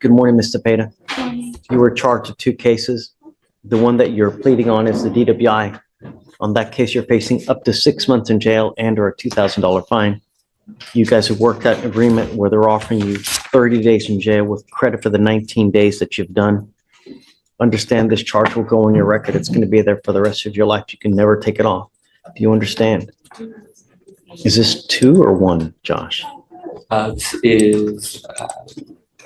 Good morning, Ms. Cepeda. You were charged with two cases. The one that you're pleading on is the DWI. On that case, you're facing up to 6 months in jail and or a $2,000 fine. You guys have worked out an agreement where they're offering you 30 days in jail with credit for the 19 days that you've done. Understand this charge will go on your record. It's going to be there for the rest of your life. You can never take it off. Do you understand? Is this two or one, Josh? This is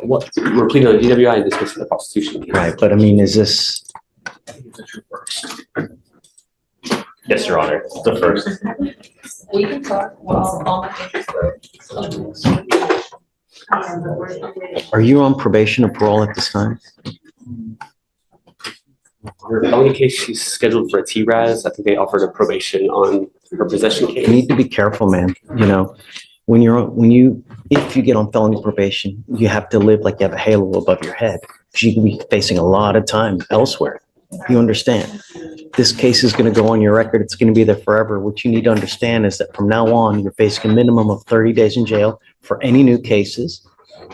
what we're pleading on DWI in this case for the prostitution. Right, but I mean, is this? Yes, Your Honor, the first. We can talk while all my papers go. Are you on probation or parole at this time? The only case she's scheduled for a TRAS, I think they offered a probation on her possession case. You need to be careful, man. You know, if you get on felony probation, you have to live like you have a halo above your head because you can be facing a lot of time elsewhere. You understand? This case is going to go on your record. It's going to be there forever. What you need to understand is that from now on, you're facing a minimum of 30 days in jail for any new cases.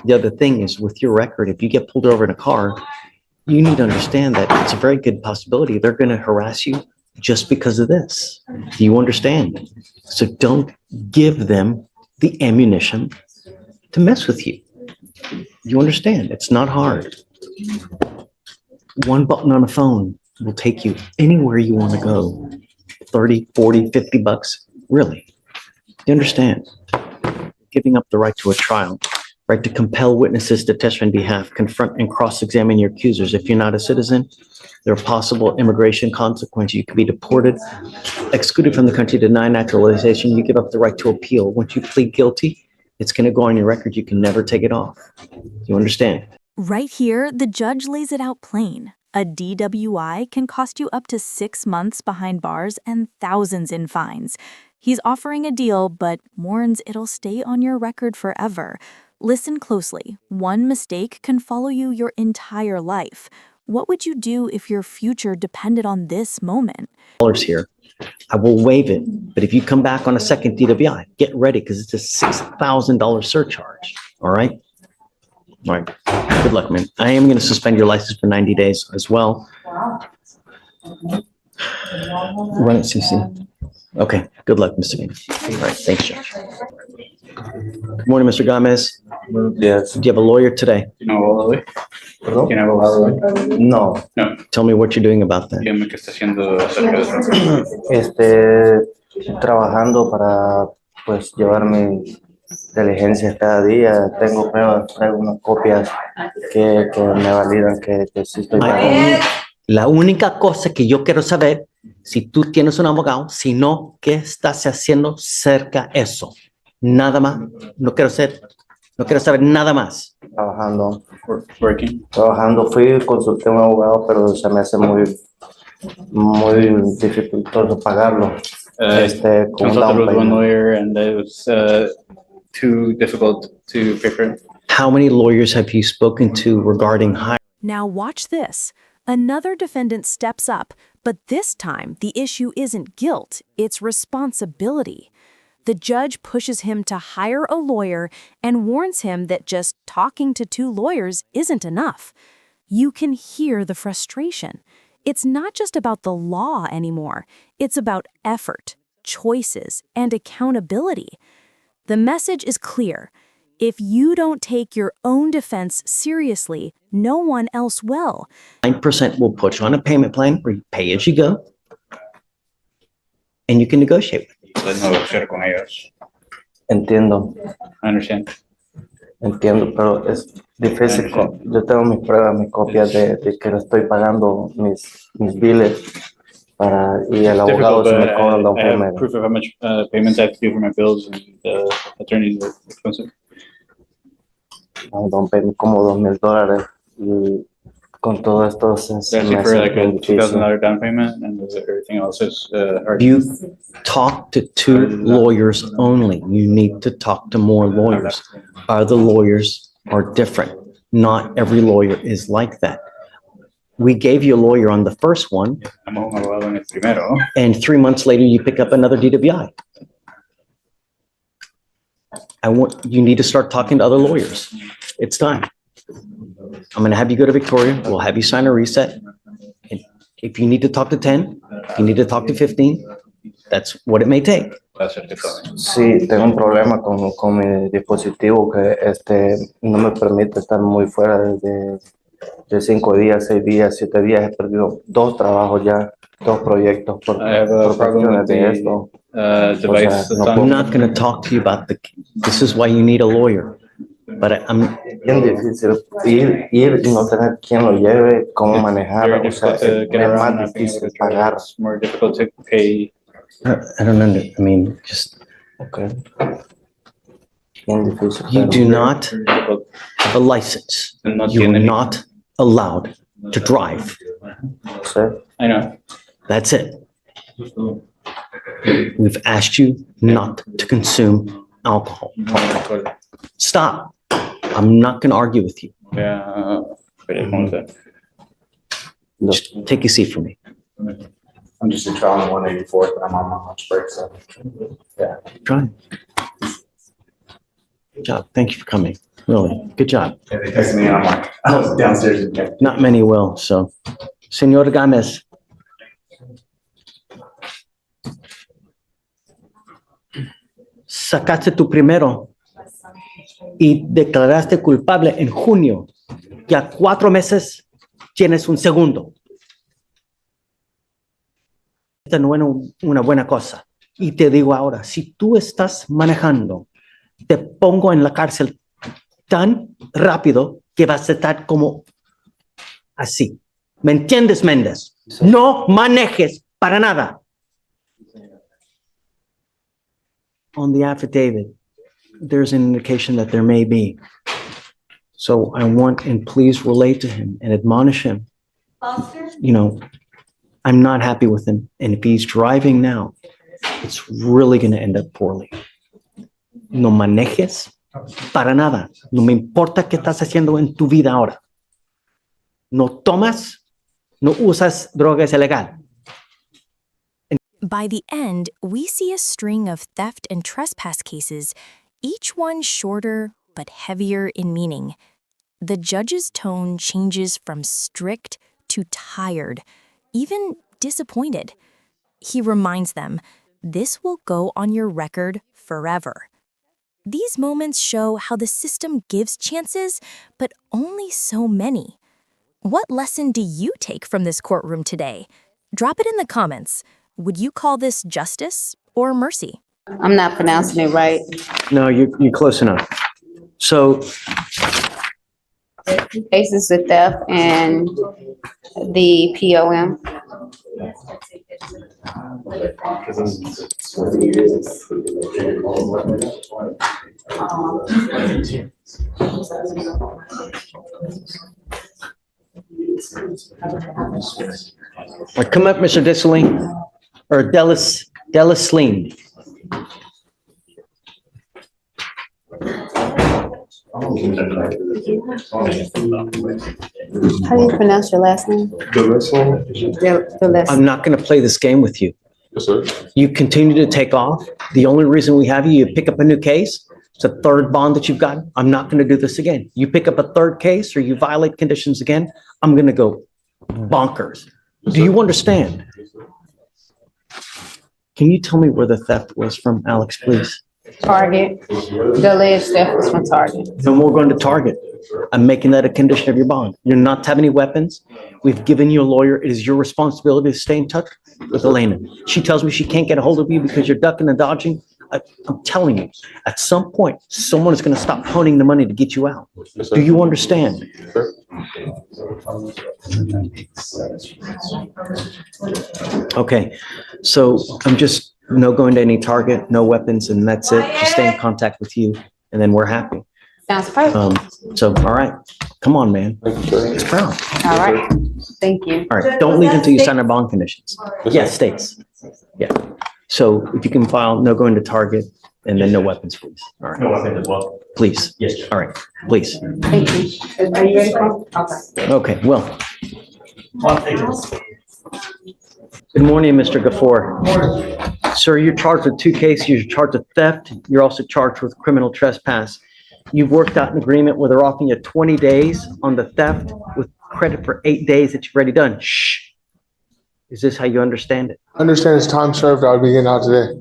The other thing is with your record, if you get pulled over in a car, you need to understand that it's a very good possibility they're going to harass you just because of this. Do you understand? So don't give them the ammunition to mess with you. You understand? It's not hard. One button on a phone will take you anywhere you want to go. 30, 40, 50 bucks. Really? You understand? Giving up the right to a trial, right to compel witnesses to testify on behalf, confront and cross-examine your accusers. If you're not a citizen, there are possible immigration consequences. You could be deported, excluded from the country, denied naturalization. You give up the right to appeal. Once you plead guilty, it's going to go on your record. You can never take it off. You understand? Right here, the judge lays it out plain. A DWI can cost you up to 6 months behind bars and thousands in fines. He's offering a deal, but warns it'll stay on your record forever. Listen closely. One mistake can follow you your entire life. What would you do if your future depended on this moment? Here, I will waive it. But if you come back on a second DWI, get ready because it's a $6,000 surcharge. All right? All right. Good luck, man. I am going to suspend your license for 90 days as well. Run it, CC. Okay. Good luck, Mr. Dean. All right. Thanks, Josh. Good morning, Mr. Gomez. Yes. Do you have a lawyer today? ¿Tiene abogado hoy? ¿Tiene abogado hoy? No. No. Tell me what you're doing about that. Dígame qué está haciendo acerca de eso. Trabajando para pues llevar mis diligencias cada día. Tengo pruebas, traigo unas copias que me validan que sí estoy pagando. La única cosa que yo quiero saber, si tú tienes un abogado, si no, ¿qué estás haciendo cerca de eso? Nada más. No quiero saber nada más. Trabajando. Working. Trabajando. Consulté a un abogado, pero se me hace muy dificultoso pagarlo. Con Consulted with one lawyer and it was too difficult to pay for it. How many lawyers have you spoken to regarding hiring? Now watch this. Another defendant steps up, but this time the issue isn't guilt, it's responsibility. The judge pushes him to hire a lawyer and warns him that just talking to 2 lawyers isn't enough. You can hear the frustration. It's not just about the law anymore. It's about effort, choices, and accountability. The message is clear. If you don't take your own defense seriously, no one else will. 9% will put you on a payment plan where you pay as you go, and you can negotiate. Puedes negociar con ellos. Entiendo, I understand. pero es difícil. Yo tengo mis pruebas, mis copias de que le estoy pagando mis biles y el abogado se me cobra down I have payment. proof of how much payments I have to do for my bills and the attorneys are expensive. Down payment como $2,000 y con todo esto se They're me asking for hace like a bien difícil. $2,000 down payment and everything else is hard. You talk to 2 lawyers only. You need to talk to more lawyers. Other lawyers are different. Not every lawyer is like that. We gave you a lawyer on the first one, Damos un abogado en el primero. and 3 months later, you pick up another DWI. You need to start talking to other lawyers. It's time. I'm gonna have you go to Victoria. We'll have you sign a reset. And if you need to talk to 10, if you need to talk to 15, that's what it may take. Sí, tengo un problema con mi dispositivo que no me permite estar muy fuera de 5 días, 6 días, 7 días. He perdido 2 trabajos ya, 2 proyectos por I have a problem cuestiones with de the esto. device. no that's I'm on. not gonna talk to you about this is why you need a lawyer. But I'm, Bien difícil ir y no tener quien lo lleve, cómo manejar, Very o sea, difficult to get es around. más Not being able difícil to drive. pagar. It's more difficult to pay. I don't just, Okay. Bien difícil. you pero- do not Very difficult. have a license. And not You are getting- not allowed to drive. Sí. I know. That's it. We've asked you not to consume alcohol. Stop. I'm not going to argue with you. Yeah. Just take a seat for me. I'm just a trial on 184th, but I'm on my lunch break, so. Try. Good job. Thank you for coming. Really, good job. Yeah, they texted me and I'm like, I was downstairs in the Not many will, so. Senor Gámez. Sacaste tu primero y declaraste culpable en junio. Ya 4 meses tienes un segundo. Esta no es una buena cosa. Y te digo ahora, si tú estás manejando, te pongo en la cárcel tan rápido que vas a estar como así. ¿Me entiendes, Méndez? No manejes para nada. On the affidavit, there's an indication that there may be. So I want, and please relate to him and admonish him. Foster? You know, I'm not happy with him. And if he's driving now, it's really going to end up poorly. No manejes para nada. No me importa qué estás haciendo en tu vida ahora. No tomas, no usas drogas ilegal. By the end, we see a string of theft and trespass cases, each one shorter but heavier in meaning. The judge's tone changes from strict to tired, even disappointed. He reminds them, this will go on your record forever. These moments show how the system gives chances, but only so many. What lesson do you take from this courtroom today? Drop it in the comments. Would you call this justice or mercy? I'm not pronouncing it right. No, you're close enough. So Cases with theft and the POM. come up, Mr. Disseling, or Delisleen. How do you pronounce your last name? I'm not going to play this game with you. Yes, sir. You continue to take off. The only reason we have you pick up a new case. It's a third bond that you've got. I'm not going to do this again. You pick up a third case or you violate conditions again, I'm going to go bonkers. Do you understand? Can you tell me where the theft was from, Alex, please? Target. The alleged theft was from Target. No more going to Target. I'm making that a condition of your bond. You're not to have any weapons. We've given you a lawyer. It is your responsibility to stay in touch with Elena. She tells me she can't get a hold of you because you're ducking and dodging. I'm telling you, at some point, someone is going to stop honing the money to get you out. Do you understand? Okay, so I'm just no going to any Target, no weapons, and that's it. Just stay in contact with you, and then we're happy. Sounds perfect. So, all right, come on, man. It's proud. All right. Thank you. All right, don't leave until you sign our bond conditions. Yes, states. Yeah. So if you can file no going to Target and then no weapons, please. All right, No weapons as well. please. Yes. All right, please. Thank you. Are you ready for it? Okay, well. Good morning, Mr. Gafour. Sir, you're charged with 2 cases. You're charged with theft. You're also charged with criminal trespass. You've worked out an agreement where they're offering you 20 days on the theft with credit for 8 days that you've already done. Shh. Is this how you understand it? I understand it's time served. I would be getting out today.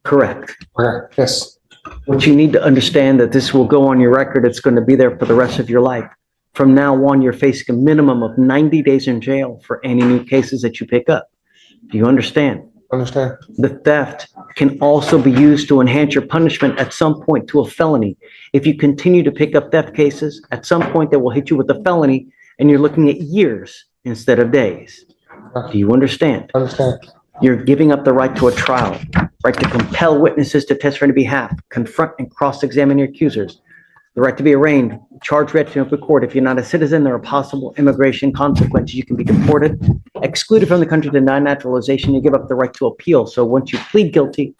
Correct. Okay, yes. But you need to understand that this will go on your record. It's going to be there for the rest of your life. From now on, you're facing a minimum of 90 days in jail for any new cases that you pick up. Do you understand? Understand. The theft can also be used to enhance your punishment at some point to a felony. If you continue to pick up theft cases, at some point they will hit you with a felony and you're looking at years instead of days. Do you understand? Understand. You're giving up the right to a trial, right to compel witnesses to testify on your behalf, confront and cross-examine your accusers, the right to be arraigned, charged, read to open court. If you're not a citizen, there are possible immigration consequences. You can be deported, excluded from the country, denied naturalization. You give up the right to appeal. So once you plead guilty,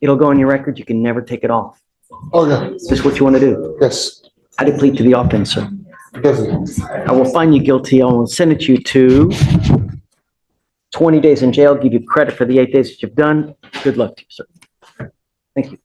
it'll go on your record. You can never take it off. Okay, Is this what you want to do? yes. How do you plead to the offense, sir? Guilty. I will find you guilty. I will sentence you to 20 days in jail, give you credit for the 8 days that you've done. Good luck to you, sir. Thank you.